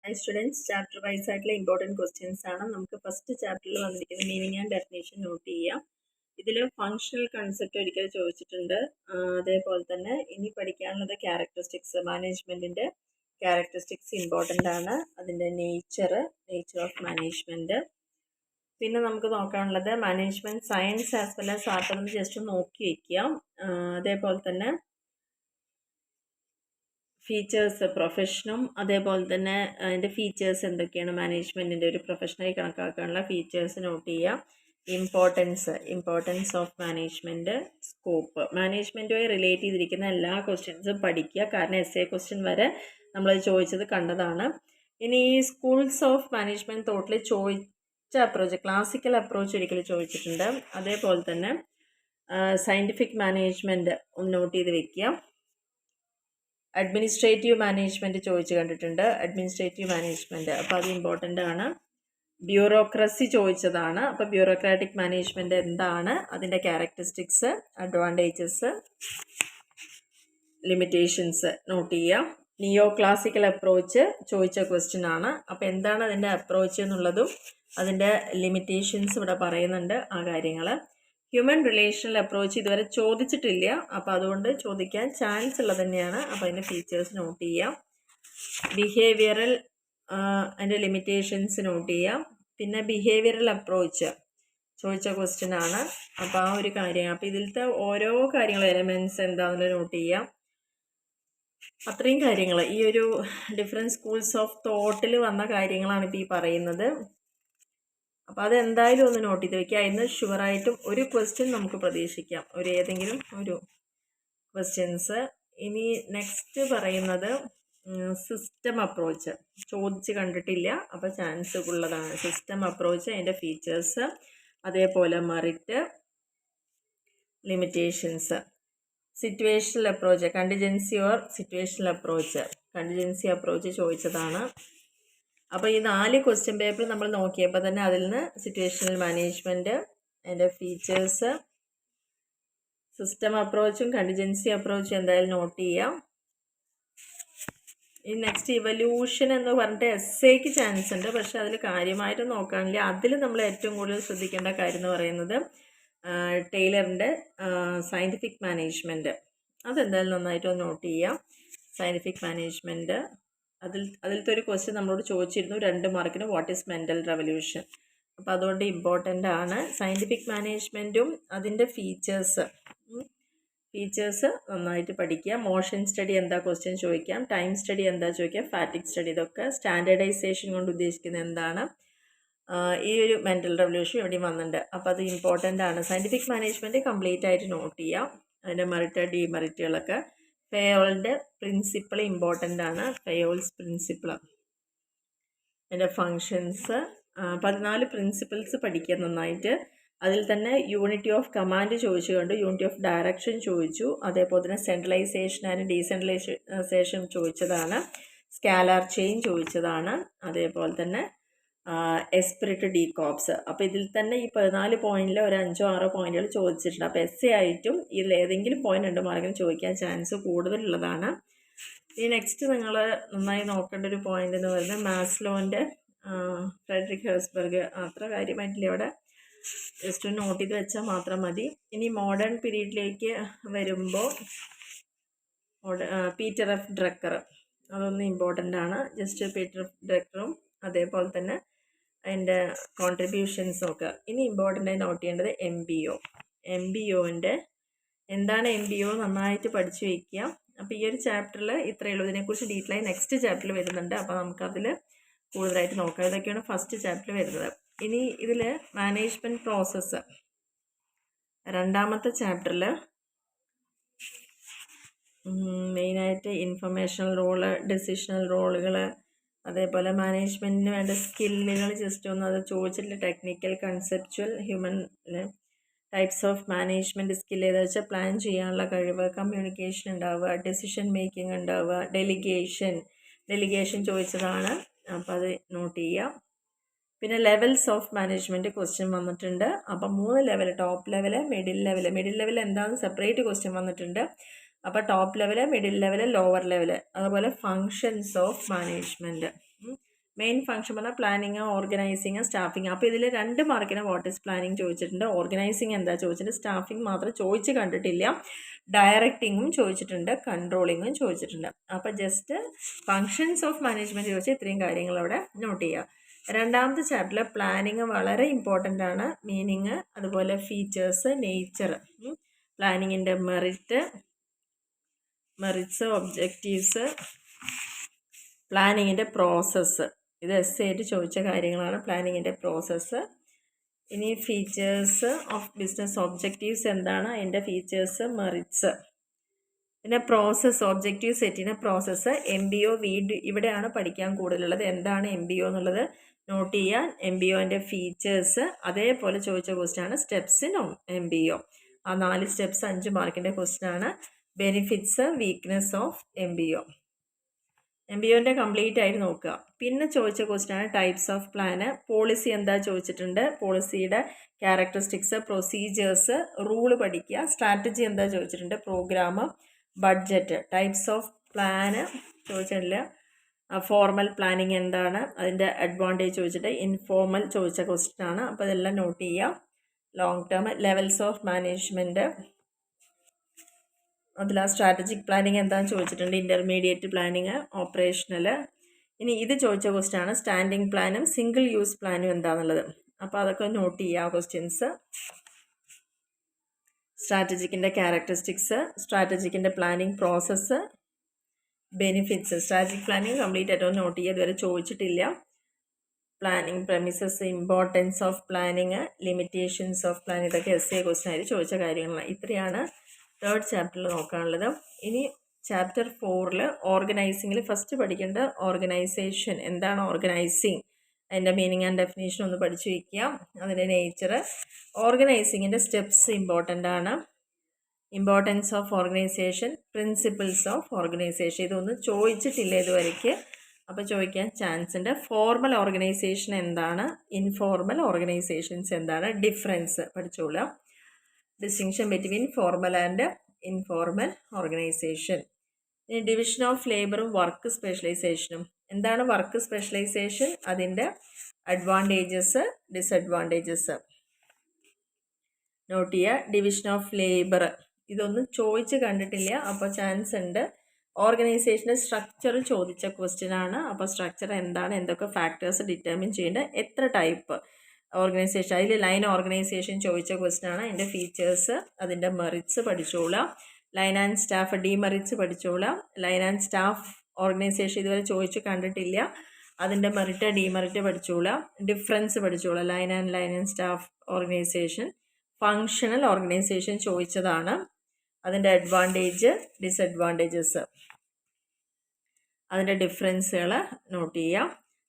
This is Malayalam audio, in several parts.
Hi students, chapter wise ആയിട്ടുള്ള important questions ആണ്. നമുക്ക് ഫസ്റ്റ് ചാപ്റ്ററിൽ വന്നിരിക്കുന്ന മീനിങ് ആൻഡ് ഡെഫിനേഷൻ നോട്ട് ചെയ്യാം. ഇതിൽ ഫങ്ഷണൽ കൺസെപ്റ്റ് ഒരിക്കൽ ചോദിച്ചിട്ടുണ്ട്. അതേപോലെ തന്നെ ഇനി പഠിക്കാനുള്ളത് ക്യാരക്ടറിസ്റ്റിക്സ്, മാനേജ്മെന്റിന്റെ ക്യാരക്ടറിസ്റ്റിക്സ് ഇമ്പോർട്ടൻ്റ് ആണ്. അതിൻ്റെ നേച്ചർ ഓഫ് മാനേജ്മെന്റ്. പിന്നെ നമുക്ക് നോക്കാനുള്ളത് management science as well as art എന്ന് ജസ്റ്റ് നോക്കി വയ്ക്കാം. അതേപോലെ തന്നെ ഫീച്ചേഴ്സ് പ്രൊഫഷനും അതേപോലെ തന്നെ അതിൻ്റെ ഫീച്ചേഴ്സ് എന്തൊക്കെയാണ്, മാനേജ്മെൻറ്റിൻ്റെ ഒരു പ്രൊഫഷനായി കണക്കാക്കാനുള്ള ഫീച്ചേഴ്സ് നോട്ട് ചെയ്യുക. ഇമ്പോർട്ടൻസ് ഓഫ് മാനേജ്മെൻറ്റ്, സ്കോപ്പ്, മാനേജ്മെൻറ്റുമായി റിലേറ്റ് ചെയ്തിരിക്കുന്ന എല്ലാ ക്വസ്റ്റ്യൻസും പഠിക്കുക. കാരണം എസ് എ ക്വസ്റ്റ്യൻ വരെ നമ്മളത് ചോദിച്ചത് കണ്ടതാണ്. ഇനി ഈ സ്കൂൾസ് ഓഫ് മാനേജ്മെൻറ്റ് തോട്ടിൽ ചോദിച്ച അപ്രോച്ച്, ക്ലാസിക്കൽ അപ്രോച്ച് ഒരിക്കലും ചോദിച്ചിട്ടുണ്ട്. അതേപോലെ തന്നെ സയൻറ്റിഫിക് മാനേജ്മെൻറ്റ് ഒന്ന് നോട്ട് ചെയ്ത് വെക്കുക. അഡ്മിനിസ്ട്രേറ്റീവ് മാനേജ്മെൻറ്റ് ചോദിച്ച് കണ്ടിട്ടുണ്ട്. അഡ്മിനിസ്ട്രേറ്റീവ് മാനേജ്മെൻറ്റ് അപ്പോൾ അത് ഇമ്പോർട്ടൻ്റ് ആണ്. ബ്യൂറോക്രസി ചോദിച്ചതാണ്. അപ്പോൾ ബ്യൂറോക്രാറ്റിക് മാനേജ്മെൻറ്റ് എന്താണ്, അതിൻ്റെ ക്യാരക്ടറിസ്റ്റിക്സ്, അഡ്വാൻറ്റേജസ്, ലിമിറ്റേഷൻസ് നോട്ട് ചെയ്യുക. നിയോ ക്ലാസിക്കൽ അപ്രോച്ച് ചോദിച്ച ക്വസ്റ്റ്യൻ ആണ്. അപ്പോൾ എന്താണ് അതിൻ്റെ അപ്രോച്ച് എന്നുള്ളതും അതിൻ്റെ ലിമിറ്റേഷൻസ് ഇവിടെ പറയുന്നുണ്ട്. ആ കാര്യങ്ങൾ ഹ്യൂമൻ റിലേഷണൽ അപ്രോച്ച് ഇതുവരെ ചോദിച്ചിട്ടില്ല, അപ്പോൾ അതുകൊണ്ട് ചോദിക്കാൻ ചാൻസ് ഉള്ളത് തന്നെയാണ്. അപ്പോൾ അതിൻ്റെ ഫീച്ചേഴ്സ് നോട്ട് ചെയ്യാം. ബിഹേവിയറൽ അതിൻ്റെ ലിമിറ്റേഷൻസ് നോട്ട് ചെയ്യാം. പിന്നെ ബിഹേവിയറൽ അപ്രോച്ച് ചോദിച്ച ക്വസ്റ്റ്യൻ ആണ്. അപ്പോൾ ആ ഒരു കാര്യം, അപ്പോൾ ഇതിലത്തെ ഓരോ കാര്യങ്ങൾ എലമെൻറ്റ്സ് എന്താണെന്നുള്ളത് നോട്ട് ചെയ്യാം. അത്രയും കാര്യങ്ങൾ ഈ ഒരു ഡിഫറെൻറ്റ് സ്കൂൾസ് ഓഫ് തോട്ടിൽ വന്ന കാര്യങ്ങളാണ് ഇപ്പോൾ ഈ പറയുന്നത്. അപ്പോൾ അതെന്തായാലും ഒന്ന് നോട്ട് ചെയ്ത് വയ്ക്കുക. അതിന് ഷുവറായിട്ടും ഒരു ക്വസ്റ്റ്യൻ നമുക്ക് പ്രതീക്ഷിക്കാം, ഏതെങ്കിലും ഒരു ക്വസ്റ്റ്യൻസ്. ഇനി നെക്സ്റ്റ് പറയുന്നത് സിസ്റ്റം അപ്രോച്ച് ചോദിച്ച് കണ്ടിട്ടില്ല, അപ്പോൾ ചാൻസ് ഉള്ളതാണ്. സിസ്റ്റം അപ്രോച്ച്, അതിൻ്റെ ഫീച്ചേഴ്സ്, അതേപോലെ merit, limitations. Situational approach, contingency or situational approach ചോദിച്ചതാണ്. അപ്പോൾ ഈ 4 ക്വസ്റ്റ്യൻ പേപ്പർ നമ്മൾ നോക്കിയപ്പോൾ തന്നെ അതിൽ നിന്ന് സിറ്റുവേഷണൽ മാനേജ്മെൻറ്റ്, അതിൻ്റെ ഫീച്ചേഴ്സ്, സിസ്റ്റം അപ്രോച്ചും കണ്ടിജൻസി അപ്രോച്ചും എന്തായാലും നോട്ട് ചെയ്യാം. ഈ നെക്സ്റ്റ് ഇവല്യൂഷൻ എന്ന് പറഞ്ഞിട്ട് എസ്സേക്ക് ചാൻസ് ഉണ്ട്, പക്ഷെ അതിൽ കാര്യമായിട്ട് നോക്കാനില്ല. അതിൽ നമ്മൾ ഏറ്റവും കൂടുതൽ ശ്രദ്ധിക്കേണ്ട കാര്യം എന്ന് പറയുന്നത് ടൈലറിൻ്റെ സയൻറ്റിഫിക് മാനേജ്മെൻറ്റ്. അതെന്തായാലും നന്നായിട്ട് ഒന്ന് നോട്ട് ചെയ്യാം. സയൻറ്റിഫിക് മാനേജ്മെൻറ്റ് അതിലത്തെ ഒരു ക്വസ്റ്റ്യൻ നമ്മളോട് ചോദിച്ചിരുന്നു 2 മാർക്കിന്, വാട്ട് ഈസ് മെൻ്റൽ റെവല്യൂഷൻ. അപ്പോൾ അതുകൊണ്ട് ഇമ്പോർട്ടൻ്റ് ആണ്. സയൻറ്റിഫിക് മാനേജ്മെൻറ്റും അതിൻ്റെ ഫീച്ചേഴ്സ് നന്നായിട്ട് പഠിക്കുക. മോഷൻ സ്റ്റഡി എന്താ ക്വസ്റ്റ്യൻ ചോദിക്കാം, ടൈം സ്റ്റഡി എന്താ ചോദിക്കാം, ഫാറ്റിക് സ്റ്റഡി, ഇതൊക്കെ സ്റ്റാൻഡേർഡൈസേഷൻ കൊണ്ട് ഉദ്ദേശിക്കുന്നത് എന്താണ്. ഈ ഒരു മെൻ്റൽ റെവല്യൂഷൻ എവിടെയും വന്നിട്ടുണ്ട്, അപ്പോൾ അത് ഇമ്പോർട്ടൻ്റ് ആണ്. സയൻറ്റിഫിക് മാനേജ്മെൻറ്റ് കംപ്ലീറ്റ് ആയിട്ട് നോട്ട് ചെയ്യാം. അതിൻ്റെ മെറിറ്റ്, ഡിമെറിറ്റുകളൊക്കെ. ഫെയോളിൻ്റെ പ്രിൻസിപ്പിൾ ഇമ്പോർട്ടൻ്റ് ആണ്. ഫെയോൾസ് പ്രിൻസിപ്പിൾ, അതിൻ്റെ ഫങ്ഷൻസ്, 14 പ്രിൻസിപ്പിൾസ് പഠിക്കുക നന്നായിട്ട്. അതിൽ തന്നെ യൂണിറ്റി ഓഫ് കമാൻഡ് ചോദിച്ചു കണ്ടു, യൂണിറ്റി ഓഫ് ഡയറക്ഷൻ ചോദിച്ചു, അതേപോലെ തന്നെ സെൻട്രലൈസേഷൻ ആൻഡ് ഡീസെൻട്രലൈസേഷൻ ചോദിച്ചതാണ്. സ്കാലാർ ചെയിൻ ചോദിച്ചതാണ്. അതേപോലെ തന്നെ എസ്പിരിറ്റ് ഡീകോപ്സ്. അപ്പോൾ ഇതിൽ തന്നെ ഈ 14 പോയിന്റിൽ ഒരു 5-6 പോയിന്റുകൾ ചോദിച്ചിട്ടുണ്ട്. അപ്പോൾ എസ് ആയിട്ടും ഇതിൽ ഏതെങ്കിലും പോയിന്റ് 2 മാർക്കിന് ചോദിക്കാൻ ചാൻസ് കൂടുതലുള്ളതാണ്. ഈ നെക്സ്റ്റ് നിങ്ങൾ നന്നായി നോക്കേണ്ട ഒരു പോയിന്റ് എന്ന് പറയുന്നത് മാസ്ലോൻ്റെ ഫ്രെഡറിക് ഹെർസ്ബർഗ്. അത്ര കാര്യമായിട്ടില്ല, ഇവിടെ ജസ്റ്റ് നോട്ട് ചെയ്ത് വെച്ചാൽ മാത്രം മതി. ഇനി മോഡേൺ പീരീഡിലേക്ക് വരുമ്പോൾ പീറ്റർ എഫ് ഡ്രക്കർ, അതൊന്ന് ഇമ്പോർട്ടൻ്റ് ആണ്. ജസ്റ്റ് പീറ്റർ എഫ് ഡ്രക്കറും അതേപോലെ തന്നെ അതിൻ്റെ കോൺട്രിബ്യൂഷൻസും ഒക്കെ. ഇനി ഇമ്പോർട്ടൻ്റ് ആയി നോട്ട് ചെയ്യേണ്ടത് എം ബി ഒൻ്റെ എന്താണ് നന്നായിട്ട് പഠിച്ചു വയ്ക്കുക. അപ്പോൾ ഈ ഒരു ചാപ്റ്ററിൽ ഇത്രയേ ഉള്ളൂ. ഇതിനെക്കുറിച്ച് ഡീറ്റെയിൽ ആയി നെക്സ്റ്റ് ചാപ്റ്ററിൽ വരുന്നുണ്ട്, അപ്പോൾ നമുക്കതിൽ കൂടുതലായിട്ട് നോക്കാം. ഇതൊക്കെയാണ് ഫസ്റ്റ് ചാപ്റ്ററിൽ വരുന്നത്. ഇനി ഇതിൽ മാനേജ്മെൻറ്റ് പ്രോസസ്സ്, രണ്ടാമത്തെ ചാപ്റ്ററിൽ മെയിനായിട്ട് ഇൻഫർമേഷണൽ റോള്, ഡെസിഷണൽ റോളുകൾ, അതേപോലെ മാനേജ്മെൻറ്റിന് വേണ്ട സ്കില്ലുകൾ ജസ്റ്റ് ഒന്ന് അത് ചോദിച്ചിട്ടില്ല. Technical, conceptual, human types of management skill ഏതാ വെച്ചാൽ പ്ലാൻ ചെയ്യാനുള്ള കഴിവ്, കമ്മ്യൂണിക്കേഷൻ ഉണ്ടാവുക, ഡെസിഷൻ മേക്കിംഗ് ഉണ്ടാവുക, ഡെലിഗേഷൻ ചോദിച്ചതാണ്. അപ്പോൾ അത് നോട്ട് ചെയ്യാം. പിന്നെ ലെവൽസ് ഓഫ് മാനേജ്മെൻറ്റ് ക്വസ്റ്റ്യൻ വന്നിട്ടുണ്ട്. അപ്പം 3 level, top level, middle level എന്താണെന്ന് സെപ്പറേറ്റ് ക്വസ്റ്റ്യൻ വന്നിട്ടുണ്ട്. അപ്പോൾ top level, middle level, lower level, അതുപോലെ functions of management, main function പറഞ്ഞാൽ പ്ലാനിങ്, ഓർഗനൈസിങ്, സ്റ്റാഫിങ്. അപ്പോൾ ഇതിൽ 2 മാർക്കിന് വാട്ട് ഈസ് പ്ലാനിങ് ചോദിച്ചിട്ടുണ്ട്, ഓർഗനൈസിങ് എന്താ ചോദിച്ചിട്ടുണ്ട്, സ്റ്റാഫിങ് മാത്രം ചോദിച്ച് കണ്ടിട്ടില്ല, ഡയറക്റ്റിങ്ങും ചോദിച്ചിട്ടുണ്ട്, കൺട്രോളിങ്ങും ചോദിച്ചിട്ടുണ്ട്. അപ്പോൾ ജസ്റ്റ് ഫങ്ഷൻസ് ഓഫ് മാനേജ്മെൻറ്റ് ചോദിച്ചാൽ ഇത്രയും കാര്യങ്ങൾ അവിടെ നോട്ട് ചെയ്യുക. രണ്ടാമത്തെ ചാപ്റ്ററിൽ പ്ലാനിങ് വളരെ ഇമ്പോർട്ടൻ്റ് ആണ്. മീനിങ്, അതുപോലെ ഫീച്ചേഴ്സ്, നേച്ചർ, പ്ലാനിങ്ങിൻ്റെ മെറിറ്റ്സ്, ഒബ്ജക്റ്റീവ്സ്, പ്ലാനിങ്ങിൻ്റെ പ്രോസസ്സ്. ഇത് എസ് ആയിട്ട് ചോദിച്ച കാര്യങ്ങളാണ്, പ്ലാനിങ്ങിൻ്റെ പ്രോസസ്സ്. ഇനി ഫീച്ചേഴ്സ് ഓഫ് ബിസിനസ്, ഒബ്ജക്റ്റീവ്സ് എന്താണ്, അതിൻ്റെ ഫീച്ചേഴ്സ്, മെറിറ്റ്സ്. പിന്നെ process, objective setting process. MBO ഇവിടെയാണ് പഠിക്കാൻ കൂടുതലുള്ളത്. എന്താണ് MBO എന്നുള്ളത് നോട്ട് ചെയ്യാൻ. MBOൻ്റെ ഫീച്ചേഴ്സ്. അതേപോലെ ചോദിച്ച ക്വസ്റ്റ്യൻ ആണ് സ്റ്റെപ്സ് ഇൻ MBO. ആ 4 സ്റ്റെപ്സ് 5 മാർക്കിൻ്റെ ക്വസ്റ്റ്യൻ ആണ്. Benefits, weakness of MBO. MBOൻ്റെ കംപ്ലീറ്റ് ആയിട്ട് നോക്കുക. പിന്നെ ചോദിച്ച ക്വസ്റ്റ്യൻ ആണ് ടൈപ്സ് ഓഫ് പ്ലാന്. പോളിസി എന്താ ചോദിച്ചിട്ടുണ്ട്, പോളിസിയുടെ ക്യാരക്ടറിസ്റ്റിക്സ്, പ്രൊസീജിയേഴ്സ്, റൂള് പഠിക്കുക. സ്ട്രാറ്റജി എന്താ ചോദിച്ചിട്ടുണ്ട്, programme, budget. Types of plan ചോദിച്ചിട്ടില്ല. ഫോർമൽ പ്ലാനിങ് എന്താണ്, അതിൻ്റെ അഡ്വാൻറ്റേജ് ചോദിച്ചിട്ട്. ഇൻഫോർമൽ ചോദിച്ച ക്വസ്റ്റ്യൻ ആണ്. അപ്പോൾ ഇതെല്ലാം നോട്ട് ചെയ്യുക. Long term, levels of management, അതിൽ സ്ട്രാറ്റജിക് പ്ലാനിങ് എന്താണെന്ന് ചോദിച്ചിട്ടുണ്ട്. Intermediate planning, operational. ഇനി ഇത് ചോദിച്ച ക്വസ്റ്റ്യൻ ആണ് സ്റ്റാൻഡിങ് പ്ലാനും സിംഗിൾ യൂസ് പ്ലാനും എന്താണെന്നുള്ളത്. അപ്പോൾ അതൊക്കെ നോട്ട് ചെയ്യുക ക്വസ്റ്റ്യൻസ്. സ്ട്രാറ്റജിക്കിൻ്റെ ക്യാരക്ടറിസ്റ്റിക്സ്, സ്ട്രാറ്റജിക്കിൻ്റെ planning process, benefits. Strategic planning complete ആയിട്ട് നോട്ട് ചെയ്യുക, ഇതുവരെ ചോദിച്ചിട്ടില്ല. Planning premises, importance of planning, limitations of planning, ഇതൊക്കെ essay ക്വസ്റ്റ്യൻ ആയിട്ട് ചോദിച്ച കാര്യങ്ങളാണ്. ഇത്രയാണ് 3rd ചാപ്റ്ററിൽ നോക്കാനുള്ളത്. ഇനി ചാപ്റ്റർ 4ൽ ഓർഗനൈസിങ്ങിൽ ഫസ്റ്റ് പഠിക്കേണ്ട ഓർഗനൈസേഷൻ എന്താണ്, ഓർഗനൈസിങ്, അതിൻ്റെ മീനിങ് ആൻഡ് ഡെഫിനേഷൻ ഒന്ന് പഠിച്ചു വയ്ക്കുക. അതിൻ്റെ നേച്ചർ, ഓർഗനൈസിങ്ങിൻ്റെ സ്റ്റെപ്സ് ഇമ്പോർട്ടൻ്റ് ആണ്. Importance of organisation, principles of organisation. ഇതൊന്നും ചോദിച്ചിട്ടില്ല ഇതുവരയ്ക്ക്, അപ്പോൾ ചോദിക്കാൻ ചാൻസ് ഉണ്ട്. ഫോർമൽ ഓർഗനൈസേഷൻ എന്താണ്, ഇൻഫോർമൽ ഓർഗനൈസേഷൻസ് എന്താണ്, ഡിഫറൻസ് പഠിച്ചോളാം. Distinction between formal and informal organisation. ഇനി ഡിവിഷൻ ഓഫ് ലേബറും വർക്ക് സ്പെഷ്യലൈസേഷനും. എന്താണ് വർക്ക് സ്പെഷ്യലൈസേഷൻ, അതിൻ്റെ അഡ്വാൻറ്റേജസ്, ഡിസഡ്വാൻറ്റേജസ് നോട്ട് ചെയ്യുക. ഡിവിഷൻ ഓഫ് ലേബർ ഇതൊന്നും ചോദിച്ച് കണ്ടിട്ടില്ല, അപ്പോൾ ചാൻസ് ഉണ്ട്. ഓർഗനൈസേഷൻ്റെ സ്ട്രക്ചർ ചോദിച്ച ക്വസ്റ്റ്യൻ ആണ്. അപ്പോൾ സ്ട്രക്ചർ എന്താണ്, എന്തൊക്കെ ഫാക്ടേഴ്സ് ഡിറ്റർമിൻ ചെയ്യേണ്ടത്, എത്ര ടൈപ്പ് ഓർഗനൈസേഷൻ, അതിൽ ലൈൻ ഓർഗനൈസേഷൻ ചോദിച്ച ക്വസ്റ്റ്യൻ ആണ്. അതിൻ്റെ ഫീച്ചേഴ്സ്, അതിൻ്റെ മെറിറ്റ്സ് പഠിച്ചോളാം. ലൈൻ ആൻഡ് സ്റ്റാഫ് ഡിമെറിറ്റ്സ് പഠിച്ചോളാം. ലൈൻ ആൻഡ് സ്റ്റാഫ് ഓർഗനൈസേഷൻ ഇതുവരെ ചോദിച്ച് കണ്ടിട്ടില്ല, അതിൻ്റെ മെറിറ്റ് ഡിമെറിറ്റ് പഠിച്ചോളാം. ഡിഫറൻസ് പഠിച്ചോളാം, line and staff organisation. Functional organisation ചോദിച്ചതാണ്, അതിൻ്റെ അഡ്വാൻറ്റേജ്, ഡിസഡ്വാൻറ്റേജസ്, അതിൻ്റെ ഡിഫറൻസുകൾ നോട്ട് ചെയ്യാം.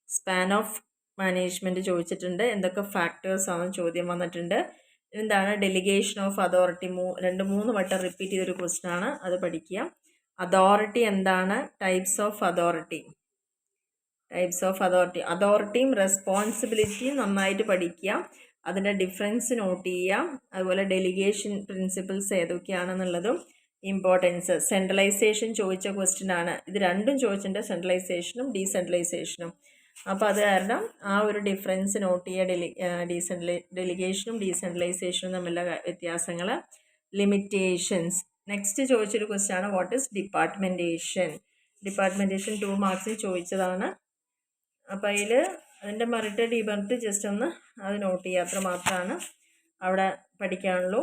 സ്പാൻ ഓഫ് മാനേജ്മെൻറ്റ് ചോദിച്ചിട്ടുണ്ട്, എന്തൊക്കെ ഫാക്ടേഴ്സാണ് ചോദ്യം വന്നിട്ടുണ്ട്. എന്താണ് ഡെലിഗേഷൻ ഓഫ് അതോറിറ്റി, 2-3 വട്ടം റിപ്പീറ്റ് ചെയ്തൊരു ക്വസ്റ്റ്യൻ ആണ്, അത് പഠിക്കുക. അതോറിറ്റി എന്താണ്, ടൈപ്സ് ഓഫ് അതോറിറ്റി, അതോറിറ്റിയും റെസ്പോൺസിബിലിറ്റിയും നന്നായിട്ട് പഠിക്കുക. അതിൻ്റെ ഡിഫറൻസ് നോട്ട് ചെയ്യാം. അതുപോലെ ഡെലിഗേഷൻ പ്രിൻസിപ്പിൾസ് ഏതൊക്കെയാണെന്നുള്ളതും ഇമ്പോർട്ടൻസ്. സെൻട്രലൈസേഷൻ ചോദിച്ച ക്വസ്റ്റ്യൻ ആണ്. ഇത് രണ്ടും ചോദിച്ചിട്ടുണ്ട്, സെൻട്രലൈസേഷനും ഡീസെൻട്രലൈസേഷനും. അപ്പോൾ അത് കാരണം ആ ഒരു ഡിഫറൻസ് നോട്ട് ചെയ്യുക. ഡെലിഗേഷനും ഡീസെൻട്രലൈസേഷനും തമ്മിലുള്ള വ്യത്യാസങ്ങൾ. ലിമിറ്റേഷൻസ്. നെക്സ്റ്റ് ചോദിച്ചൊരു ക്വസ്റ്റ്യൻ ആണ് വാട്ട് ഈസ് ഡിപ്പാർട്ട്മെൻറ്റേഷൻ. 2 മാർക്സിൽ ചോദിച്ചതാണ്. അപ്പോൾ അതിൽ അതിൻ്റെ മെറിറ്റ് ഡിമെറിറ്റ് ജസ്റ്റ് ഒന്ന് അത് നോട്ട് ചെയ്യുക, അത്ര മാത്രമാണ് അവിടെ പഠിക്കാനുള്ളൂ.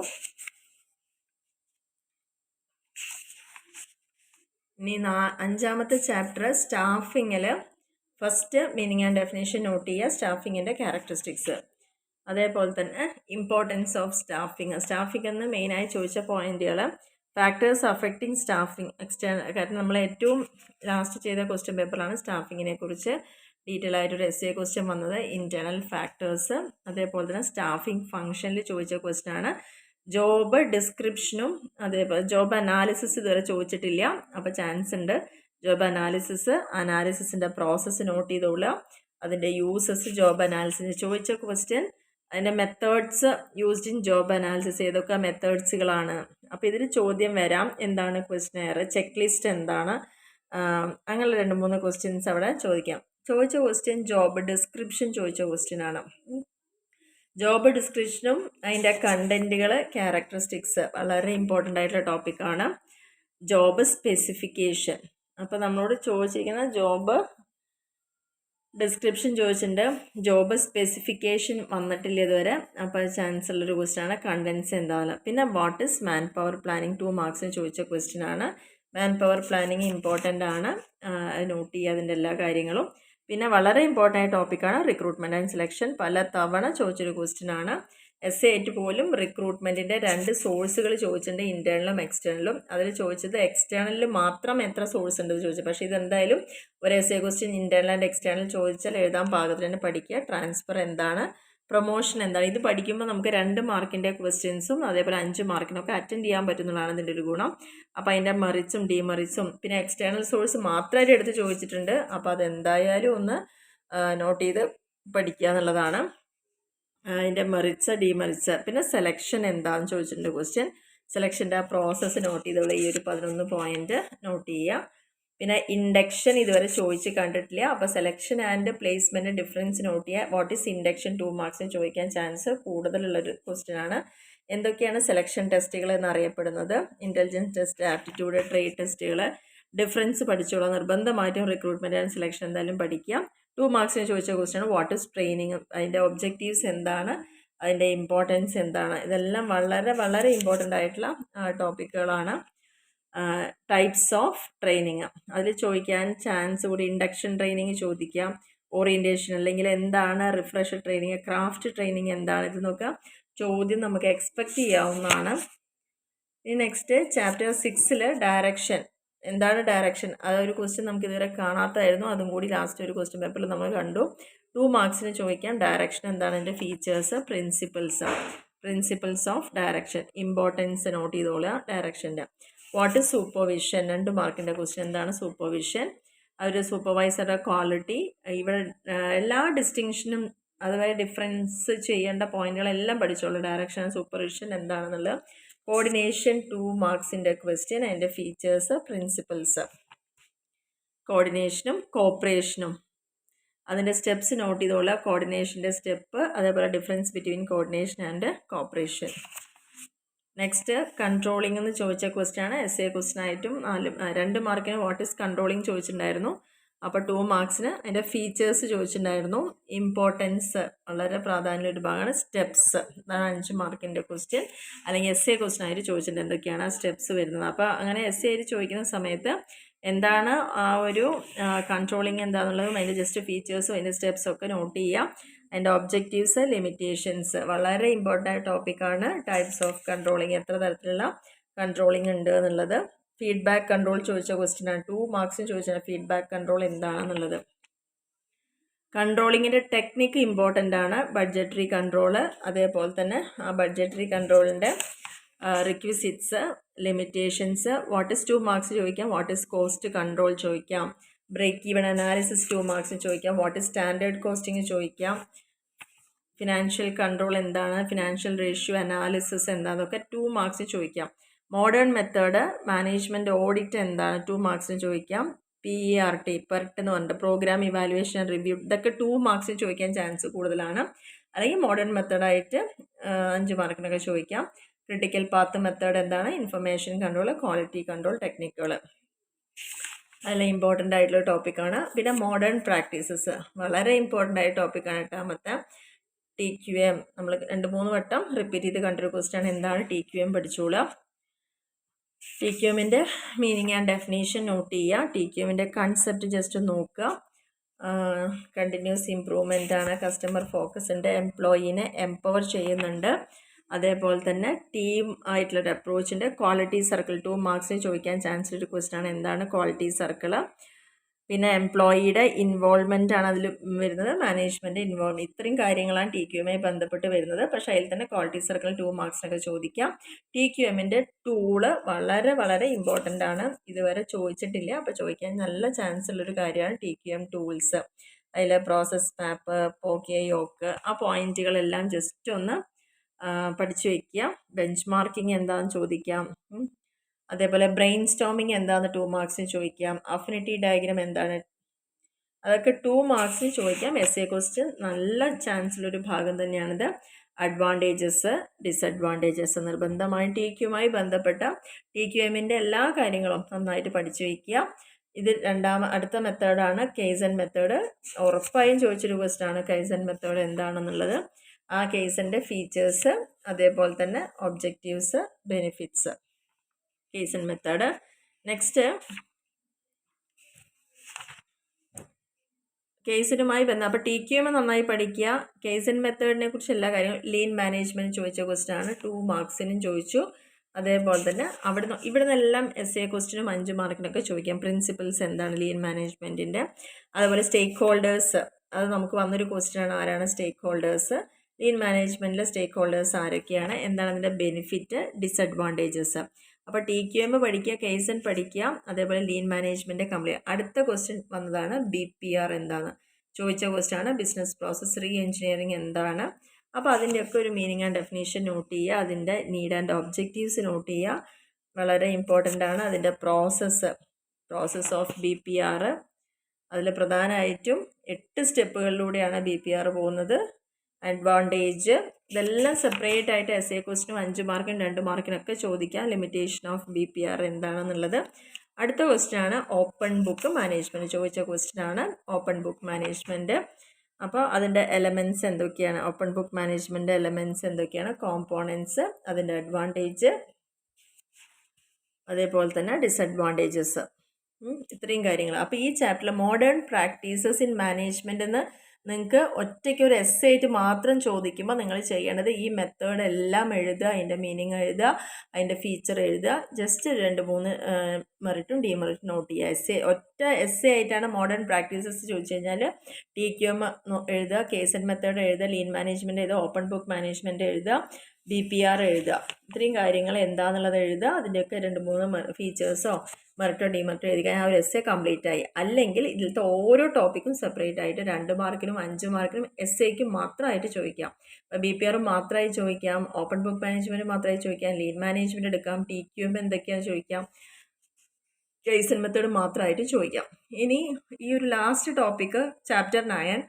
ഇനി 5ാമത്തെ ചാപ്റ്റർ സ്റ്റാഫിങ്ങിൽ first meaning and definition note ചെയ്യുക, സ്റ്റാഫിങ്ങിൻ്റെ ക്യാരക്ടറിസ്റ്റിക്സ്. അതേപോലെ തന്നെ ഇമ്പോർട്ടൻസ് ഓഫ് സ്റ്റാഫിംഗ് എന്ന് മെയിനായി ചോദിച്ച പോയിന്റുകൾ. ഫാക്ടേഴ്സ് അഫക്റ്റിംഗ് സ്റ്റാഫിംഗ് കാരണം നമ്മൾ ഏറ്റവും ലാസ്റ്റ് ചെയ്ത ക്വസ്റ്റ്യൻ പേപ്പറാണ് സ്റ്റാഫിങ്ങിനെ കുറിച്ച് ഡീറ്റെയിൽ ആയിട്ടൊരു essay ക്വസ്റ്റ്യൻ വന്നത്. ഇൻറ്റേർണൽ ഫാക്ടേഴ്സ്, അതേപോലെ തന്നെ സ്റ്റാഫിംഗ് ഫംഗ്ഷനിൽ ചോദിച്ച ക്വസ്റ്റ്യൻ ആണ്. ജോബ് ഡിസ്ക്രിപ്ഷനും അതേപോലെ ജോബ് അനാലിസിസ് ഇതുവരെ ചോദിച്ചിട്ടില്ല, അപ്പോൾ ചാൻസ് ഉണ്ട്. ജോബ് അനാലിസിസിൻ്റെ പ്രോസസ്സ് നോട്ട് ചെയ്തോളുക. അതിൻ്റെ യൂസസ്, ജോബ് അനാലിസിസ് ചോദിച്ച ക്വസ്റ്റ്യൻ. അതിൻ്റെ methods used in job analysis ഏതൊക്കെ മെത്തേഡ്സുകളാണ്. അപ്പോൾ ഇതിൽ ചോദ്യം വരാം, എന്താണ് ക്വസ്റ്റ്യനെയർ, ചെക്ക് ലിസ്റ്റ് എന്താണ്, അങ്ങനെ 2-3 ക്വസ്റ്റ്യൻസ് അവിടെ ചോദിക്കാം. ചോദിച്ച ക്വസ്റ്റ്യൻ ജോബ് ഡിസ്ക്രിപ്ഷൻ ചോദിച്ച ക്വസ്റ്റ്യൻ ആണ്. ജോബ് ഡിസ്ക്രിപ്ഷനും അതിൻ്റെ കണ്ടൻറ്റുകൾ, ക്യാരക്ടറിസ്റ്റിക്സ് വളരെ ഇമ്പോർട്ടൻ്റ് ആയിട്ടുള്ള ടോപ്പിക്കാണ്. ജോബ് സ്പെസിഫിക്കേഷൻ, അപ്പോൾ നമ്മളോട് ചോദിച്ചിരിക്കുന്ന ജോബ് ഡിസ്ക്രിപ്ഷൻ ചോദിച്ചിട്ടുണ്ട്, ജോബ് സ്പെസിഫിക്കേഷൻ വന്നിട്ടില്ല ഇതുവരെ. അപ്പോൾ ചാൻസ് ഉള്ളൊരു ക്വസ്റ്റ്യൻ ആണ്. കണ്ടൻസ് എന്താണ്, പിന്നെ what is man power planning 2 മാർക്സിന് ചോദിച്ച ക്വസ്റ്റ്യൻ ആണ്. മാൻ പവർ പ്ലാനിങ് ഇമ്പോർട്ടൻ്റ് ആണ്, നോട്ട് ചെയ്യുക അതിൻ്റെ എല്ലാ കാര്യങ്ങളും. പിന്നെ വളരെ ഇമ്പോർട്ടൻ്റ് ആയ ടോപ്പിക്കാണ് റിക്രൂട്ട്മെൻറ്റ് ആൻഡ് സെലക്ഷൻ. പല തവണ ചോദിച്ചൊരു ക്വസ്റ്റ്യൻ ആണ്. എസ് ആയിട്ട് പോലും റിക്രൂട്ട്മെൻറ്റിൻ്റെ 2 സോഴ്സുകൾ ചോദിച്ചിട്ടുണ്ട്, ഇൻറ്റേർണലും എക്സ്റ്റേണലും. അതിൽ ചോദിച്ചത് എക്സ്റ്റേണലിൽ മാത്രം എത്ര സോഴ്സ് ഉണ്ടെന്ന് ചോദിച്ചത്. പക്ഷേ ഇതെന്തായാലും ഒരു S question internal and external ചോദിച്ചാൽ എഴുതാൻ പാകത്തിന് തന്നെ പഠിക്കുക. ട്രാൻസ്ഫർ എന്താണ്, പ്രൊമോഷൻ എന്താണ്, ഇത് പഠിക്കുമ്പോൾ നമുക്ക് 2 മാർക്കിൻ്റെ ക്വസ്റ്റ്യൻസും അതേപോലെ 5 മാർക്കിനൊക്കെ അറ്റൻഡ് ചെയ്യാൻ പറ്റുന്നതാണ് ഇതിൻ്റെ ഒരു ഗുണം. അപ്പോൾ അതിൻ്റെ മെറിറ്റ്സും ഡിമെറിറ്റ്സും പിന്നെ എക്സ്റ്റേണൽ സോഴ്സ് മാത്രമായിട്ട് എടുത്ത് ചോദിച്ചിട്ടുണ്ട്. അപ്പോൾ അതെന്തായാലും ഒന്ന് നോട്ട് ചെയ്ത് പഠിക്കുക എന്നുള്ളതാണ്. അതിൻ്റെ മെറിറ്റ്സ്, ഡിമെറിറ്റ്സ്, പിന്നെ സെലക്ഷൻ എന്താണെന്ന് ചോദിച്ചിട്ടുണ്ട് ക്വസ്റ്റ്യൻ. സെലക്ഷൻ്റെ ആ പ്രോസസ്സ് നോട്ട് ചെയ്തോളൂ. ഈ ഒരു 11 പോയിൻ്റ് നോട്ട് ചെയ്യുക. പിന്നെ ഇൻഡക്ഷൻ ഇതുവരെ ചോദിച്ച് കണ്ടിട്ടില്ല. അപ്പോൾ selection and placement difference note ചെയ്യുക. വാട്ട് ഈസ് ഇൻഡക്ഷൻ 2 മാർക്സിന് ചോദിക്കാൻ ചാൻസ് കൂടുതലുള്ളൊരു ക്വസ്റ്റ്യൻ ആണ്. എന്തൊക്കെയാണ് സെലക്ഷൻ ടെസ്റ്റുകൾ എന്നറിയപ്പെടുന്നത്? ഇൻ്റലിജൻസ് ടെസ്റ്റ്, ആപ്റ്റിറ്റ്യൂഡ്, ട്രേഡ് ടെസ്റ്റുകൾ. ഡിഫറൻസ് പഠിച്ചോളാം നിർബന്ധമായിട്ടും. റിക്രൂട്ട്മെൻറ്റ് ആൻഡ് സെലക്ഷൻ എന്തായാലും പഠിക്കാം. 2 മാർക്സിന് ചോദിച്ച ക്വസ്റ്റ്യൻ ആണ് വാട്ട് ഈസ് ട്രെയിനിങ്, അതിൻ്റെ ഒബ്ജക്റ്റീവ്സ് എന്താണ്, അതിൻ്റെ ഇമ്പോർട്ടൻസ് എന്താണ്. ഇതെല്ലാം വളരെ വളരെ ഇമ്പോർട്ടൻ്റ് ആയിട്ടുള്ള ടോപ്പിക്കുകളാണ്. ടൈപ്സ് ഓഫ് ട്രെയിനിങ് അതിൽ ചോദിക്കാൻ ചാൻസ് കൂടി. ഇൻഡക്ഷൻ ട്രെയിനിങ് ചോദിക്കാം, ഓറിയൻറ്റേഷൻ അല്ലെങ്കിൽ എന്താണ് റിഫ്രഷർ ട്രെയിനിങ്, ക്രാഫ്റ്റ് ട്രെയിനിങ് എന്താണ്, ഇത് നോക്കുക. ചോദ്യം നമുക്ക് എക്സ്പെക്റ്റ് ചെയ്യാവുന്നതാണ്. ഇനി നെക്സ്റ്റ് ചാപ്റ്റർ 6 ഡയറക്ഷൻ എന്താണ് ഡയറക്ഷൻ, അതൊരു ക്വസ്റ്റ്യൻ നമുക്ക് ഇതുവരെ കാണാത്തതായിരുന്നു. അതും കൂടി ലാസ്റ്റ് ഒരു ക്വസ്റ്റ്യൻ പേപ്പറിൽ നമ്മൾ കണ്ടു. 2 മാർക്സിന് ചോദിക്കാം ഡയറക്ഷൻ എന്താണ്, അതിൻ്റെ features, principles of direction, importance note ചെയ്തോളുക ഡയറക്ഷൻ്റെ. വാട്ട് ഇസ് സൂപ്പർവിഷൻ, 2 മാർക്കിൻ്റെ ക്വസ്റ്റ്യൻ എന്താണ് സൂപ്പർവിഷൻ, ഒരു സൂപ്പർവൈസറുടെ ക്വാളിറ്റി. ഇവിടെ എല്ലാ ഡിസ്റ്റിങ്ഷനും അതുവരെ ഡിഫറൻസ് ചെയ്യേണ്ട പോയിന്റുകളെല്ലാം പഠിച്ചോളൂ. ഡയറക്ഷൻ, സൂപ്പർവിഷൻ എന്താണെന്നുള്ളത്. കോർഡിനേഷൻ 2 മാർക്സിൻ്റെ ക്വസ്റ്റ്യൻ, അതിൻ്റെ ഫീച്ചേഴ്സ്, പ്രിൻസിപ്പിൾസ്. കോർഡിനേഷനും കോപ്പറേഷനും അതിൻ്റെ സ്റ്റെപ്സ് നോട്ട് ചെയ്തോളുക. കോർഡിനേഷൻ്റെ സ്റ്റെപ്പ്, അതേപോലെ difference between coordination and cooperation. Next controlling എന്ന് ചോദിച്ച ക്വസ്റ്റ്യൻ ആണ്. എസ് ക്വസ്റ്റ്യൻ ആയിട്ടും 2 മാർക്കിന് വാട്ട് ഈസ് കൺട്രോളിംഗ് ചോദിച്ചിട്ടുണ്ടായിരുന്നു. അപ്പോൾ 2 മാർക്സിന് അതിൻ്റെ ഫീച്ചേഴ്സ് ചോദിച്ചിട്ടുണ്ടായിരുന്നു. ഇമ്പോർട്ടൻസ് വളരെ പ്രാധാന്യമുള്ള ഒരു ഭാഗമാണ്. സ്റ്റെപ്സ് അതാണ് 5 മാർക്കിൻ്റെ ക്വസ്റ്റ്യൻ. അല്ലെങ്കിൽ എസ് ക്വസ്റ്റ്യൻ ആയിട്ട് ചോദിച്ചിട്ടുണ്ട് എന്തൊക്കെയാണ് സ്റ്റെപ്സ് വരുന്നത്. അപ്പോൾ അങ്ങനെ എസ് ആയിട്ട് ചോദിക്കുന്ന സമയത്ത് എന്താണ് ആ ഒരു കൺട്രോളിംഗ് എന്താണെന്നുള്ളതും അതിൻ്റെ ജസ്റ്റ് ഫീച്ചേഴ്സും അതിൻ്റെ സ്റ്റെപ്സും ഒക്കെ നോട്ട് ചെയ്യാം. അതിൻ്റെ ഒബ്ജക്റ്റീവ്സ്, ലിമിറ്റേഷൻസ് വളരെ ഇമ്പോർട്ടൻ്റ് ആയ ടോപ്പിക്കാണ്. ടൈപ്സ് ഓഫ് കൺട്രോളിങ്, എത്ര തരത്തിലുള്ള കൺട്രോളിങ് ഉണ്ട് എന്നുള്ളത്. ഫീഡ്ബാക്ക് കൺട്രോൾ ചോദിച്ച ക്വസ്റ്റ്യൻ ആണ്. 2 മാർക്സിന് ചോദിച്ചാൽ ഫീഡ്ബാക്ക് കൺട്രോൾ എന്താണെന്നുള്ളത്. കൺട്രോളിങ്ങിൻ്റെ ടെക്നിക്ക് ഇമ്പോർട്ടൻ്റ് ആണ്. ബഡ്ജറ്ററി കൺട്രോള്, അതേപോലെ തന്നെ ആ ബഡ്ജറ്ററി കൺട്രോളിൻ്റെ requisites, limitations. What is 2 marks ചോദിക്കാം. വാട്ട് ഇസ് കോസ്റ്റ് കൺട്രോൾ ചോദിക്കാം. ബ്രേക്ക് ഈവൻ അനാലിസിസ് 2 മാർക്സിന് ചോദിക്കാം. വാട്ട് ഇസ് സ്റ്റാൻഡേർഡ് കോസ്റ്റിംഗ് ചോദിക്കാം. ഫിനാൻഷ്യൽ കൺട്രോൾ എന്താണ്, ഫിനാൻഷ്യൽ റേഷ്യോ അനാലിസിസ് എന്താണെന്നൊക്കെ 2 മാർക്സിന് ചോദിക്കാം. മോഡേൺ മെത്തേഡ് മാനേജ്മെൻറ്റ് ഓഡിറ്റ് എന്താണ് 2 മാർക്സിന് ചോദിക്കാം. PERT പെർട്ട് എന്ന് പറഞ്ഞിട്ട് പ്രോഗ്രാം ഇവാലുവേഷൻ റിവ്യൂ, ഇതൊക്കെ 2 മാർക്സിന് ചോദിക്കാൻ ചാൻസ് കൂടുതലാണ്. അല്ലെങ്കിൽ മോഡേൺ മെത്തേഡായിട്ട് 5 മാർക്കിനൊക്കെ ചോദിക്കാം. ക്രിട്ടിക്കൽ പാത്ത് മെത്തേഡ് എന്താണ്, ഇൻഫർമേഷൻ കൺട്രോൾ, ക്വാളിറ്റി കൺട്രോൾ ടെക്നിക്കുകൾ, അതെല്ലാം ഇമ്പോർട്ടൻ്റ് ആയിട്ടുള്ള ടോപ്പിക്കാണ്. പിന്നെ മോഡേൺ പ്രാക്ടീസസ് വളരെ ഇമ്പോർട്ടൻ്റ് ആയ ടോപ്പിക്കാണ്. 8ാമത്തെ TQM നമ്മൾ 2-3 വട്ടം റിപ്പീറ്റ് ചെയ്ത് കണ്ടൊരു ക്വസ്റ്റ്യൻ ആണ്. എന്താണ് TQM പഠിച്ചോളുക. TQMൻ്റെ മീനിങ് ആൻഡ് ഡെഫിനേഷൻ നോട്ട് ചെയ്യുക. TQMൻ്റെ കൺസെപ്റ്റ് ജസ്റ്റ് നോക്കുക. കണ്ടിന്യൂസ് ഇംപ്രൂവ്മെൻ്റ് ആണ്, കസ്റ്റമർ ഫോക്കസ് ഉണ്ട്, എംപ്ലോയീനെ എംപവർ ചെയ്യുന്നുണ്ട്. അതേപോലെ തന്നെ ടീം ആയിട്ടുള്ളൊരു അപ്രോച്ചിൻ്റെ ക്വാളിറ്റി സർക്കിൾ 2 മാർക്സിന് ചോദിക്കാൻ ചാൻസ് ഒരു ക്വസ്റ്റ്യൻ ആണ്. എന്താണ് ക്വാളിറ്റി സർക്കിൾ. പിന്നെ എംപ്ലോയിയുടെ ഇൻവോൾവ്മെൻ്റ് ആണ് അതിൽ വരുന്നത്, മാനേജ്മെൻറ്റ് ഇൻവോൾവ്, ഇത്രയും കാര്യങ്ങളാണ് TQMമായി ബന്ധപ്പെട്ട് വരുന്നത്. പക്ഷേ അതിൽ തന്നെ ക്വാളിറ്റി സർക്കിൾ 2 മാർക്സിനൊക്കെ ചോദിക്കാം. TQMൻ്റെ ടൂള് വളരെ വളരെ ഇമ്പോർട്ടൻ്റ് ആണ്, ഇതുവരെ ചോദിച്ചിട്ടില്ല. അപ്പോൾ ചോദിക്കാൻ നല്ല ചാൻസ് ഉള്ളൊരു കാര്യമാണ് TQM ടൂൾസ്. അതിൽ പ്രോസസ് മാപ്പ്, പോക്കെ, യോക്ക്, ആ പോയിന്റുകളെല്ലാം ജസ്റ്റ് ഒന്ന് പഠിച്ചു വയ്ക്കുക. ബെഞ്ച് മാർക്കിംഗ് എന്താണെന്ന് ചോദിക്കാം. അതേപോലെ ബ്രെയിൻ സ്റ്റോമിങ് എന്താണെന്ന് 2 മാർക്സിന് ചോദിക്കാം. അഫിനിറ്റി ഡയഗ്രാം എന്താണ്, അതൊക്കെ 2 മാർക്സിന് ചോദിക്കാം. എസ് എ ക്വസ്റ്റ്യൻ നല്ല ചാൻസുള്ളൊരു ഭാഗം തന്നെയാണിത്. അഡ്വാൻറ്റേജസ്, ഡിസഡ്വാൻറ്റേജസ് നിർബന്ധമായും TQയുമായി ബന്ധപ്പെട്ട TQMൻ്റെ എല്ലാ കാര്യങ്ങളും നന്നായിട്ട് പഠിച്ചു വയ്ക്കുക. ഇത് അടുത്ത മെത്തേഡാണ് കെയ്സൺ മെത്തേഡ്. ഉറപ്പായും ചോദിച്ചൊരു ക്വസ്റ്റ്യനാണ് കെയ്സൺ മെത്തേഡ് എന്താണെന്നുള്ളത്. ആ കേസിൻ്റെ ഫീച്ചേഴ്സ്, അതേപോലെ തന്നെ ഒബ്ജക്റ്റീവ്സ്, ബെനിഫിറ്റ്സ്, കെയ്സൺ മെത്തേഡ്. നെക്സ്റ്റ് കേസിനുമായി ബന്ധം. അപ്പോൾ TQM നന്നായി പഠിക്കുക. കെയ്സൺ മെത്തേഡിനെ കുറിച്ച് എല്ലാ കാര്യങ്ങളും ലീൻ മാനേജ്മെൻറ്റ് ചോദിച്ച ക്വസ്റ്റ്യനാണ്. 2 മാർക്സിനും ചോദിച്ചു. അതേപോലെ തന്നെ ഇവിടെ നിന്നെല്ലാം എസ് എ ക്വസ്റ്റ്യനും 5 മാർക്കിനൊക്കെ ചോദിക്കാം. പ്രിൻസിപ്പിൾസ് എന്താണ് ലീൻ മാനേജ്മെൻറ്റിൻ്റെ, അതുപോലെ സ്റ്റേക്ക് ഹോൾഡേഴ്സ്, അത് നമുക്ക് വന്നൊരു ക്വസ്റ്റ്യനാണ്. ആരാണ് സ്റ്റേക്ക് ഹോൾഡേഴ്സ്, ലീൻ മാനേജ്മെൻറ്റിലെ സ്റ്റേക്ക് ഹോൾഡേഴ്സ് ആരൊക്കെയാണ്, എന്താണ് അതിൻ്റെ ബെനിഫിറ്റ്, ഡിസഡ്വാൻറ്റേജസ്. അപ്പോൾ TQM പഠിക്കുക, കെയ്സൺ പഠിക്കുക, അതേപോലെ ലീൻ മാനേജ്മെൻറ്റ് കംപ്ലീറ്റ്. അടുത്ത ക്വസ്റ്റ്യൻ വന്നതാണ് BPR എന്താണ് ചോദിച്ച ക്വസ്റ്റ്യനാണ്. ബിസിനസ് പ്രോസസ് റീ എഞ്ചിനീയറിംഗ് എന്താണ്. അപ്പോൾ അതിൻ്റെയൊക്കെ ഒരു മീനിങ് ആൻഡ് ഡെഫിനേഷൻ നോട്ട് ചെയ്യുക. അതിൻ്റെ നീഡ് ആൻഡ് ഒബ്ജക്റ്റീവ്സ് നോട്ട് ചെയ്യുക, വളരെ ഇമ്പോർട്ടൻ്റ് ആണ്. അതിൻ്റെ പ്രോസസ്സ് ഓഫ് BPR, അതിൽ പ്രധാനമായിട്ടും 8 സ്റ്റെപ്പുകളിലൂടെയാണ് BPR പോകുന്നത്. അഡ്വാൻറ്റേജ്, ഇതെല്ലാം സെപ്പറേറ്റ് ആയിട്ട് എസ് എ ക്വസ്റ്റിനും 5 മാർക്കിനും 2 മാർക്കിനൊക്കെ ചോദിക്കാം. ലിമിറ്റേഷൻ ഓഫ് BPR എന്താണെന്നുള്ളത്. അടുത്ത ക്വസ്റ്റ്യനാണ് ഓപ്പൺ ബുക്ക് മാനേജ്മെൻറ്റ് ചോദിച്ച ക്വസ്റ്റ്യനാണ്. ഓപ്പൺ ബുക്ക് മാനേജ്മെൻറ്റ്, അപ്പോൾ അതിൻ്റെ എലമെൻറ്റ്സ് എന്തൊക്കെയാണ്, ഓപ്പൺ ബുക്ക് മാനേജ്മെൻറ്റ് എലമെൻറ്റ്സ് എന്തൊക്കെയാണ്, കോമ്പോണൻസ്, അതിൻ്റെ അഡ്വാൻറ്റേജ്, അതേപോലെ തന്നെ ഡിസഡ്വാൻറ്റേജസ്, ഇത്രയും കാര്യങ്ങൾ. അപ്പോൾ ഈ ചാപ്റ്ററിൽ മോഡേൺ പ്രാക്ടീസസ് ഇൻ മാനേജ്മെൻറ്റ് എന്ന് നിങ്ങൾക്ക് ഒറ്റയ്ക്ക് ഒരു എസ്സേ ആയിട്ട് മാത്രം ചോദിക്കുമ്പോൾ നിങ്ങൾ ചെയ്യേണ്ടത് ഈ മെത്തേഡ് എല്ലാം എഴുതുക, അതിൻ്റെ മീനിങ് എഴുതുക, അതിൻ്റെ ഫീച്ചർ എഴുതുക, ജസ്റ്റ് 2-3 മെറിറ്റും ഡിമെറിറ്റും നോട്ട് ചെയ്യുക. ഒറ്റ എസ്സേ ആയിട്ടാണ് മോഡേൺ പ്രാക്ടീസസ് ചോദിച്ചു കഴിഞ്ഞാൽ TQM എഴുതുക, കേസൺ മെത്തേഡ് എഴുതുക, ലീൻ മാനേജ്മെൻറ്റ് എഴുതുക, ഓപ്പൺ ബുക്ക് മാനേജ്മെൻറ്റ് എഴുതുക, BPR എഴുതുക. ഇത്രയും കാര്യങ്ങൾ എന്താണെന്നുള്ളത് എഴുതുക. അതിൻ്റെയൊക്കെ 2-3 ഫീച്ചേഴ്സോ മെറിറ്റോ ഡിമെറിറ്റോ എഴുതി കഴിഞ്ഞാൽ ആ ഒരു എസ്സേ കംപ്ലീറ്റ് ആയി. അല്ലെങ്കിൽ ഇതിലത്തെ ഓരോ ടോപ്പിക്കും സെപ്പറേറ്റ് ആയിട്ട് 2 മാർക്കിനും 5 മാർക്കിനും എസ്സേക്കും മാത്രമായിട്ട് ചോദിക്കാം. BPR മാത്രമായി ചോദിക്കാം, ഓപ്പൺ ബുക്ക് മാനേജ്മെൻറ്റ് മാത്രമായി ചോദിക്കാം, ലീൻ മാനേജ്മെൻറ്റ് എടുക്കാം, TQM എന്തൊക്കെയാണെന്ന് ചോദിക്കാം, കേസൺ മെത്തേഡ് മാത്രമായിട്ട് ചോദിക്കാം. ഇനി ഈ ഒരു last topic chapter 9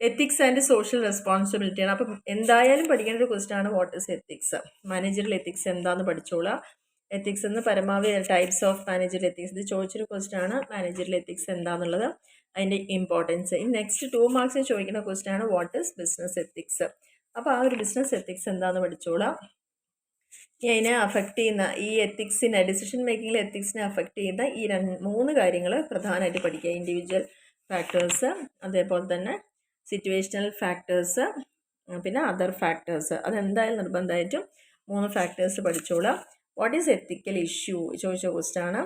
ethics and social റെസ്പോൺസിബിലിറ്റിയാണ്. അപ്പം എന്തായാലും പഠിക്കേണ്ട ഒരു ക്വസ്റ്റ്യനാണ് what is ethics. Managerial ethics എന്താണെന്ന് പഠിച്ചോളാം. എത്തിക്സ് എന്ന് പരമാവധി ടൈപ്സ് ഓഫ് മാനേജറിയൽ എത്തിക്സ്, ഇത് ചോദിച്ചൊരു ക്വസ്റ്റ്യനാണ്. മാനേജറിയൽ എത്തിക്സ് എന്താണെന്നുള്ളത്, അതിൻ്റെ ഇമ്പോർട്ടൻസ്. ഈ നെക്സ്റ്റ് 2 മാർക്സിൽ ചോദിക്കുന്ന ക്വസ്റ്റ്യനാണ് വാട്ട് ഇസ് ബിസിനസ് എത്തിക്സ്. അപ്പോൾ ആ ഒരു ബിസിനസ് എത്തിക്സ് എന്താണെന്ന് പഠിച്ചോളാം. അതിനെ അഫക്റ്റ് ചെയ്യുന്ന ഈ എത്തിക്സിനെ, ഡിസിഷൻ മേക്കിങ്ങിൽ എത്തിക്സിനെ അഫക്റ്റ് ചെയ്യുന്ന ഈ 3 കാര്യങ്ങൾ പ്രധാനമായിട്ട് പഠിക്കുക. ഇൻഡിവിജ്വൽ ഫാക്ടേഴ്സ്, അതേപോലെ തന്നെ സിറ്റുവേഷണൽ ഫാക്ടേഴ്സ്, പിന്നെ അതർ ഫാക്ടേഴ്സ്. അതെന്തായാലും നിർബന്ധമായിട്ടും 3 ഫാക്ടേഴ്സ് പഠിച്ചോളാം. വാട്ട് ഈസ് എത്തിക്കൽ ഇഷ്യൂ ചോദിച്ച ക്വസ്റ്റ്യനാണ്.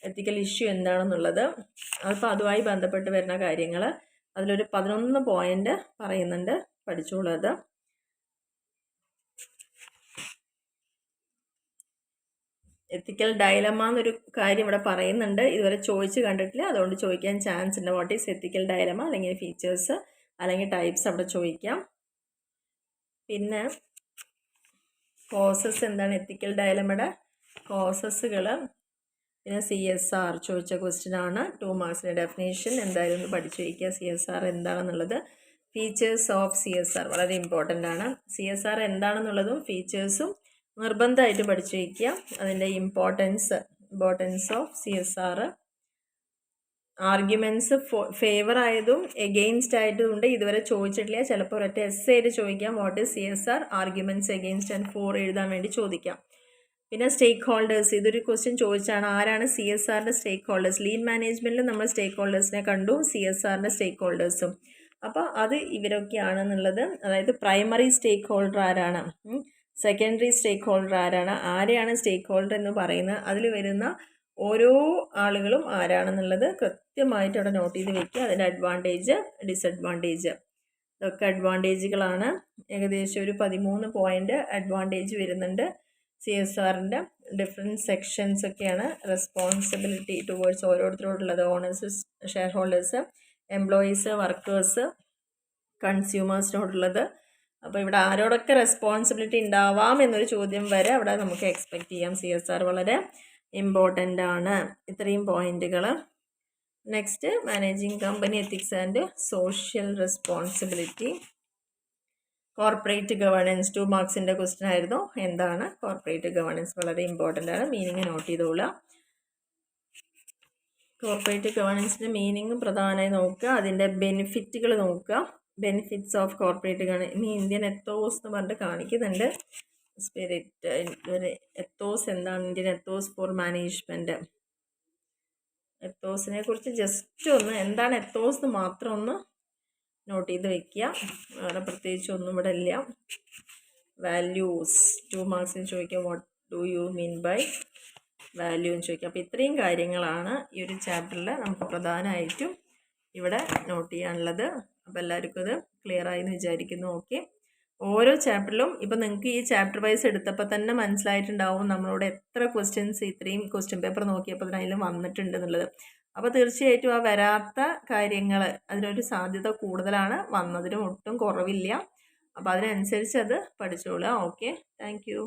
എത്തിക്കൽ ഇഷ്യൂ എന്താണെന്നുള്ളത്, അപ്പോൾ അതുമായി ബന്ധപ്പെട്ട് വരുന്ന കാര്യങ്ങൾ അതിലൊരു 11 പോയിൻ്റ് പറയുന്നുണ്ട്, പഠിച്ചോളൂ. എത്തിക്കൽ ഡയലമ എന്നൊരു കാര്യം ഇവിടെ പറയുന്നുണ്ട്, ഇതുവരെ ചോദിച്ച് കണ്ടിട്ടില്ല, അതുകൊണ്ട് ചോദിക്കാൻ ചാൻസ് ഉണ്ട്. വാട്ട് ഈസ് എത്തിക്കൽ ഡയലമ, അല്ലെങ്കിൽ ഫീച്ചേഴ്സ്, അല്ലെങ്കിൽ ടൈപ്സ് അവിടെ ചോദിക്കാം. പിന്നെ കോസസ് എന്താണ്, എത്തിക്കൽ ഡയലമയുടെ കോസസുകൾ. പിന്നെ CSR ചോദിച്ച ക്വസ്റ്റ്യനാണ്. 2 മാർക്സിൻ്റെ ഡെഫിനേഷൻ എന്തായാലും ഒന്ന് പഠിച്ചു വയ്ക്കുക. CSR എന്താണെന്നുള്ളത്, ഫീച്ചേഴ്സ് ഓഫ് CSR വളരെ ഇമ്പോർട്ടൻ്റ് ആണ്. CSR എന്താണെന്നുള്ളതും ഫീച്ചേഴ്സും നിർബന്ധമായിട്ട് പഠിച്ചു വയ്ക്കുക. അതിൻ്റെ importance of CSR, arguments favour ആയതും എഗെയിൻസ്റ്റ് ആയതും ഉണ്ട്, ഇതുവരെ ചോദിച്ചിട്ടില്ല. ചിലപ്പോൾ ഒരൊറ്റ എസ്സേ ആയിട്ട് ചോദിക്കാം. What is CSR, arguments against and for എഴുതാൻ വേണ്ടി ചോദിക്കാം. പിന്നെ സ്റ്റേക്ക് ഹോൾഡേഴ്സ്, ഇതൊരു ക്വസ്റ്റ്യൻ ചോദിച്ചാണ്. ആരാണ് CSRൻ്റെ സ്റ്റേക്ക് ഹോൾഡേഴ്സ്? ലീൻ മാനേജ്മെൻറ്റിൽ നമ്മൾ സ്റ്റേക്ക് ഹോൾഡേഴ്സിനെ കണ്ടു, CSRൻ്റെ സ്റ്റേക്ക് ഹോൾഡേഴ്സും. അപ്പോൾ അത് ഇവരൊക്കെയാണെന്നുള്ളത്, അതായത് പ്രൈമറി സ്റ്റേക്ക് ഹോൾഡർ ആരാണ്, സെക്കൻഡറി സ്റ്റേക്ക് ഹോൾഡർ ആരെയാണ് സ്റ്റേക്ക് ഹോൾഡർ എന്ന് പറയുന്നത്, അതിൽ വരുന്ന ഓരോ ആളുകളും ആരാണെന്നുള്ളത് കൃത്യമായിട്ട് അവിടെ നോട്ട് ചെയ്ത് വെക്കുക. അതിൻ്റെ അഡ്വാൻറ്റേജ്, ഡിസഡ്വാൻറ്റേജ്, ഇതൊക്കെ അഡ്വാൻറ്റേജുകളാണ്. ഏകദേശം ഒരു 13 പോയിൻ്റ് അഡ്വാൻറ്റേജ് വരുന്നുണ്ട്. CSRൻ്റെ ഡിഫറെൻറ്റ് സെക്ഷൻസ് ഒക്കെയാണ്. റെസ്പോൺസിബിലിറ്റി ടുവേർഡ്സ് ഓരോരുത്തരോടുള്ളത്, owners, shareholders, employees, workers, കൺസ്യൂമേഴ്സിനോടുള്ളത്. അപ്പോൾ ഇവിടെ ആരോടൊക്കെ റെസ്പോൺസിബിലിറ്റി ഉണ്ടാവാം എന്നൊരു ചോദ്യം വരെ അവിടെ നമുക്ക് എക്സ്പെക്റ്റ് ചെയ്യാം. CSR വളരെ ഇമ്പോർട്ടൻ്റ് ആണ്. ഇത്രയും പോയിന്റുകൾ next managing company ethics and social responsibility. Corporate governance 2 മാർക്സിൻ്റെ ക്വസ്റ്റ്യൻ ആയിരുന്നു. എന്താണ് കോർപ്പറേറ്റ് ഗവേണൻസ്? വളരെ ഇമ്പോർട്ടൻ്റ് ആണ്, മീനിങ് നോട്ട് ചെയ്തോളുക. കോർപ്പറേറ്റ് ഗവേണൻസിൻ്റെ മീനിങ് പ്രധാനമായി നോക്കുക, അതിൻ്റെ ബെനിഫിറ്റുകൾ നോക്കുക. Benefits of corporate governance. ഇനി ഇന്ത്യൻ എത്തോസ് എന്ന് പറഞ്ഞിട്ട് കാണിക്കുന്നുണ്ട്. സ്പിരിറ്റ് എത്തോസ് എന്താണ്? Indian ethos for management. എത്തോസിനെ കുറിച്ച് ജസ്റ്റ് ഒന്ന് എന്താണ് എത്തോസ് എന്ന് മാത്രം ഒന്ന് നോട്ട് ചെയ്ത് വെക്കുക. വേറെ പ്രത്യേകിച്ച് ഒന്നും ഇവിടെ ഇല്ല. വാല്യൂസ് 2 മാർക്സിന് ചോദിക്കാം. What do you mean by value എന്ന് ചോദിക്കാം. അപ്പോൾ ഇത്രയും കാര്യങ്ങളാണ് ഈ ഒരു ചാപ്റ്ററിൽ നമുക്ക് പ്രധാനമായിട്ടും ഇവിടെ നോട്ട് ചെയ്യാനുള്ളത്. അപ്പോൾ എല്ലാവർക്കും ഇത് ക്ലിയർ ആയി എന്ന് വിചാരിക്കുന്നു. ഓക്കെ, ഓരോ ചാപ്റ്ററിലും ഇപ്പം നിങ്ങൾക്ക് ഈ ചാപ്റ്റർ വൈസ് എടുത്തപ്പോൾ തന്നെ മനസ്സിലായിട്ടുണ്ടാവും നമ്മളോട് എത്ര ക്വസ്റ്റ്യൻസ് ഇത്രയും ക്വസ്റ്റ്യൻ പേപ്പർ നോക്കിയപ്പോൾ അതിലും വന്നിട്ടുണ്ട് എന്നുള്ളത്. അപ്പോൾ തീർച്ചയായിട്ടും ആ വരാത്ത കാര്യങ്ങൾ അതിനൊരു സാധ്യത കൂടുതലാണ്, വന്നതിനും ഒട്ടും കുറവില്ല. അപ്പോൾ അതിനനുസരിച്ച് അത് പഠിച്ചോളുക. Okay, thank you.